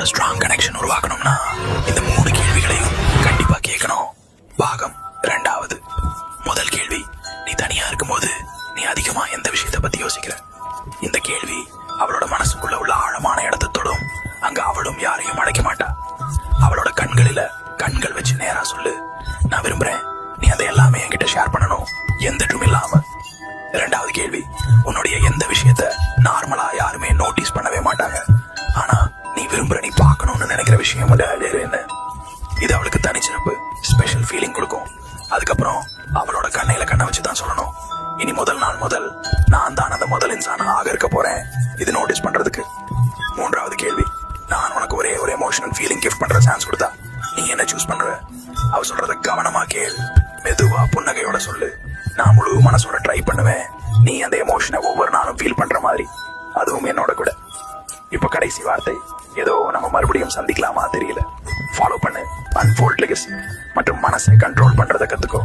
Strong connection உருவாக்கணும்னா இந்த 3 கேள்விகளையும் கண்டிப்பா கேட்கணும். பாகம் 2. முதல் கேள்வி, நீ தனியா இருக்கும்போது நீ அதிகமா எந்த விஷயத்தை பத்தி யோசிக்கிற? இந்த கேள்வி அவளோட மனசுக்குள்ள உள்ள ஆழமான இடத்தை தொடும். அங்க அவளும் யாரையும் அழைக்க மாட்டா. அவளோட கண்களில கண்கள் வச்சு நேரா சொல்லு, நான் விரும்புறேன் நீ அதை எல்லாமே என்கிட்ட ஷேர் பண்ணணும், எந்த ட்ரும் இல்லாம. 2வது கேள்வி, உன்னுடைய எந்த விஷயத்த நார்மலா யாருமே நோட்டீஸ் பண்ணவே மாட்டாங்க, ஆனா நீ விரும்புற, நீ பார்க்கணும்னு நினைக்கிற விஷயம் என்ன? இது அவளுக்கு தனிச்சிறப்பு, ஸ்பெஷல் ஃபீலிங் கொடுக்கும். அதுக்கப்புறம் அவளோட கண்ணையில கண்ணை வச்சுதான் சொல்லணும், இனி முதல் நாள் முதல் நான் தான் அந்த முதல் இன்சானா ஆக இருக்க போறேன், இது நோட்டீஸ் பண்றதுக்கு. 3வது கேள்வி, நான் உனக்கு ஒரே ஒரு எமோஷனல் ஃபீலிங் கிஃப்ட் பண்ற சான்ஸ் கொடுத்தா நீ என்ன சூஸ் பண்ற? அவ சொல்றத கவனமா கேள், மெதுவா புன்னகையோட சொல்லு, நான் முழு மனசோட ட்ரை பண்ணுவேன் நீ அந்த எமோஷனை ஒவ்வொரு நாளும் ஃபீல் பண்ற மாதிரி, அதுவும் என்னோட கூட. இப்ப கடைசி வார்த்தை, ஏதோ நம்ம மறுபடியும் சந்திக்கலாமா தெரியல. ஃபாலோ பண்ணு, அன்ஃபோல்ட் லெகசி மற்றும் மனசை கண்ட்ரோல் பண்றதை கத்துக்கோ.